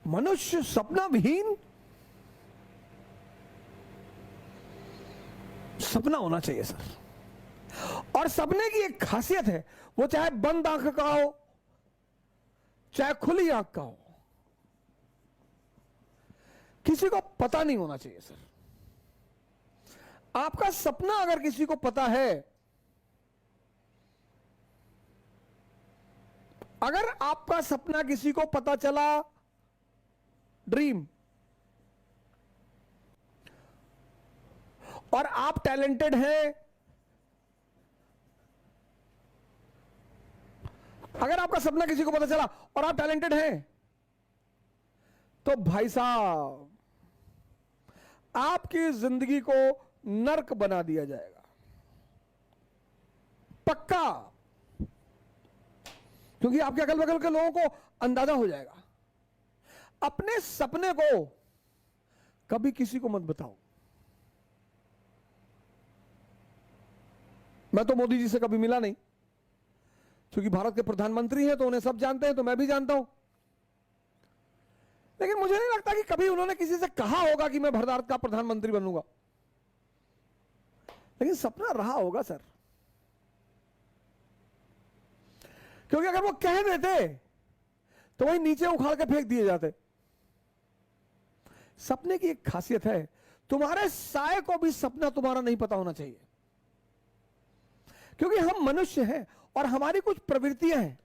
मनुष्य सपना विहीन सपना होना चाहिए सर। और सपने की एक खासियत है, वो चाहे बंद आंख का हो चाहे खुली आंख का हो, किसी को पता नहीं होना चाहिए सर। आपका सपना अगर किसी को पता है, अगर आपका सपना किसी को पता चला, ड्रीम, और आप टैलेंटेड हैं, अगर आपका सपना किसी को पता चला और आप टैलेंटेड हैं, तो भाई साहब आपकी जिंदगी को नर्क बना दिया जाएगा, पक्का। क्योंकि आपके अगल बगल के लोगों को अंदाजा हो जाएगा। अपने सपने को कभी किसी को मत बताओ। मैं तो मोदी जी से कभी मिला नहीं, क्योंकि भारत के प्रधानमंत्री हैं तो उन्हें सब जानते हैं, तो मैं भी जानता हूं। लेकिन मुझे नहीं लगता कि कभी उन्होंने किसी से कहा होगा कि मैं भारत का प्रधानमंत्री बनूंगा। लेकिन सपना रहा होगा सर। क्योंकि अगर वो कह देते तो वही नीचे उखाड़ के फेंक दिए जाते। सपने की एक खासियत है, तुम्हारे साए को भी सपना तुम्हारा नहीं पता होना चाहिए। क्योंकि हम मनुष्य हैं और हमारी कुछ प्रवृत्तियां हैं।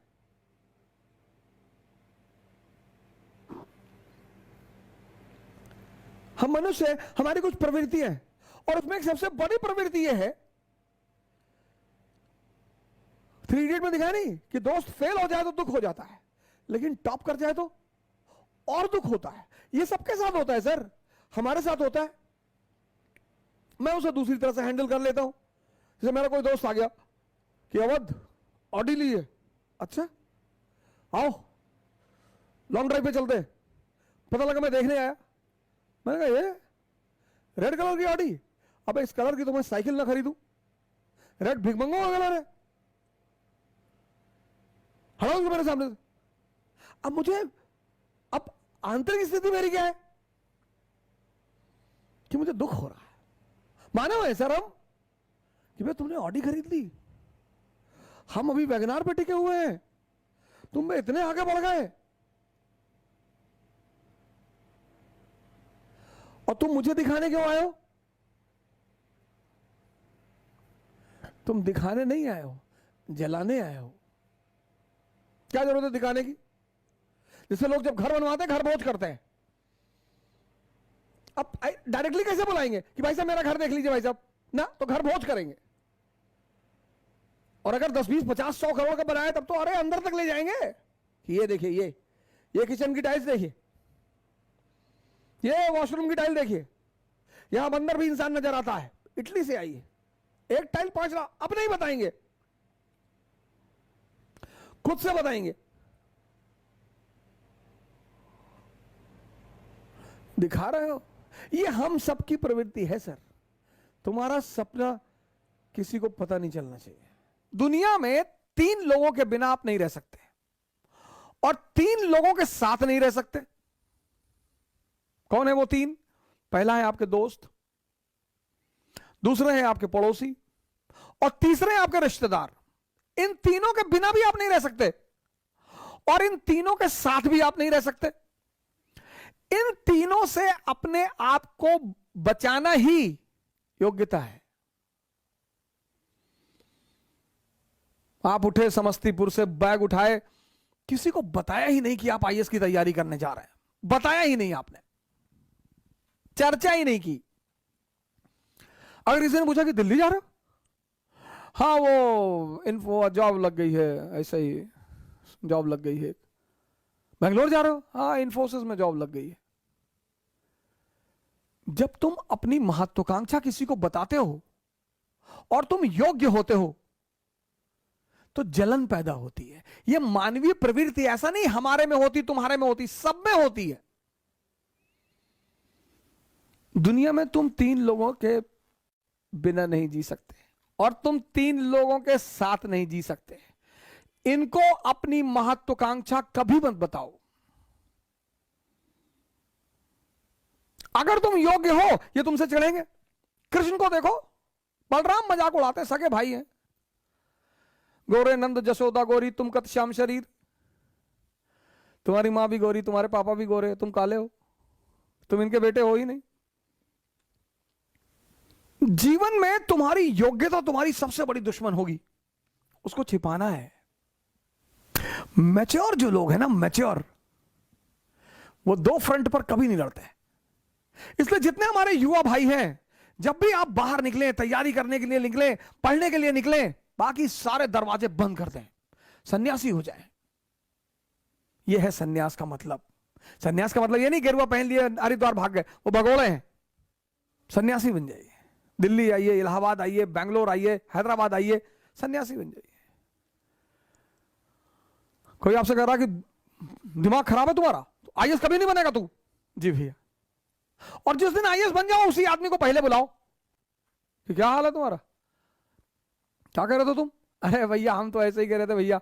हम मनुष्य हैं, हमारी कुछ प्रवृत्तियां हैं, और उसमें एक सबसे बड़ी प्रवृत्ति यह है, 3 इडियट में दिखाया नहीं कि दोस्त फेल हो जाए तो दुख हो जाता है, लेकिन टॉप कर जाए तो और दुख होता है। ये सबके साथ होता है सर, हमारे साथ होता है। मैं उसे दूसरी तरह से हैंडल कर लेता हूं। जैसे मेरा कोई दोस्त आ गया कि अवध ऑडी ली है, अच्छा आओ लॉन्ग ड्राइव पे चलते हैं। पता लगा मैं देखने आया, मैंने कहा ये रेड कलर की ऑडी, अब इस कलर की तो मैं साइकिल ना खरीदूं, रेड भिगमंगों का कलर है, हटाओ मेरे सामने से। अब मुझे, अब आंतरिक स्थिति मेरी क्या है कि मुझे दुख हो रहा है। मानो है सर हम कि भाई तुमने ऑडी खरीद ली, हम अभी वैगनार पे टिके हुए हैं, तुम में इतने आगे बढ़ गए और तुम मुझे दिखाने क्यों आए हो? तुम दिखाने नहीं आए हो, जलाने आए हो। क्या जरूरत है दिखाने की? जैसे लोग जब घर बनवाते हैं, घर भोज करते हैं, अब डायरेक्टली कैसे बुलाएंगे कि भाई साहब मेरा घर देख लीजिए भाई साहब ना, तो घर भोज करेंगे। और अगर 10, 20, 50, 100 करोड़ का बनाए तब तो अरे अंदर तक ले जाएंगे कि ये देखिए, ये किचन की टाइल्स देखिए, ये वॉशरूम की टाइल देखिए, यहां अंदर भी इंसान नजर आता है, इटली से आई है, एक टाइल 5 लाख। अब नहीं बताएंगे, खुद से बताएंगे। दिखा रहे हो, ये हम सबकी प्रवृत्ति है सर। तुम्हारा सपना किसी को पता नहीं चलना चाहिए। दुनिया में 3 लोगों के बिना आप नहीं रह सकते, और 3 लोगों के साथ नहीं रह सकते। कौन है वो 3? पहला है आपके दोस्त, दूसरे है आपके पड़ोसी, और तीसरे है आपके रिश्तेदार। इन तीनों के बिना भी आप नहीं रह सकते, और इन तीनों के साथ भी आप नहीं रह सकते। इन तीनों से अपने आप को बचाना ही योग्यता है। आप उठे समस्तीपुर से, बैग उठाए, किसी को बताया ही नहीं कि आप आईएएस की तैयारी करने जा रहे हैं, बताया ही नहीं आपने, चर्चा ही नहीं की। अगर किसी ने पूछा कि दिल्ली जा रहे हो, हाँ वो इन्फो जॉब लग गई है, ऐसा ही जॉब लग गई है। बेंगलोर जा रहे हो, हाँ इन्फोसिस में जॉब लग गई है। जब तुम अपनी महत्वाकांक्षा किसी को बताते हो और तुम योग्य होते हो तो जलन पैदा होती है। यह मानवीय प्रवृत्ति, ऐसा नहीं हमारे में होती, तुम्हारे में होती, सब में होती है। दुनिया में तुम 3 लोगों के बिना नहीं जी सकते, और तुम 3 लोगों के साथ नहीं जी सकते। इनको अपनी महत्वाकांक्षा कभी मत बताओ। अगर तुम योग्य हो ये तुमसे चिढ़ेंगे। कृष्ण को देखो, बलराम मजाक उड़ाते हैं, सगे भाई हैं। गोरे नंद जसोदा गोरी तुम कत श्याम शरीर, तुम्हारी मां भी गोरी, तुम्हारे पापा भी गोरे, तुम काले हो, तुम इनके बेटे हो ही नहीं। जीवन में तुम्हारी योग्यता तुम्हारी सबसे बड़ी दुश्मन होगी, उसको छिपाना है। मैच्योर जो लोग हैं ना, मैच्योर, वो दो फ्रंट पर कभी नहीं लड़ते। इसलिए जितने हमारे युवा भाई हैं, जब भी आप बाहर निकले, तैयारी करने के लिए निकले, पढ़ने के लिए निकले, बाकी सारे दरवाजे बंद कर दें, सन्यासी हो जाए। यह है सन्यास का मतलब। सन्यास का मतलब यह नहीं गेरुआ पहन लिए हरिद्वार भाग गए, वो भगोड़े हैं। सन्यासी बन जाइए, दिल्ली आइए, इलाहाबाद आइए, बैंगलोर आइए, हैदराबाद आइए, सन्यासी बन जाइए। कोई आपसे कह रहा कि दिमाग खराब है तुम्हारा, आईएएस कभी नहीं बनेगा तू, जी भैया। और जिस दिन आईएएस बन जाओ उसी आदमी को पहले बुलाओ कि क्या हाल है तुम्हारा, क्या कह रहे थे तुम? अरे भैया हम तो ऐसे ही कह रहे थे भैया,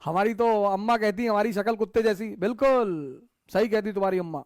हमारी तो अम्मा कहती हमारी शक्ल कुत्ते जैसी। बिल्कुल सही कहती तुम्हारी अम्मा।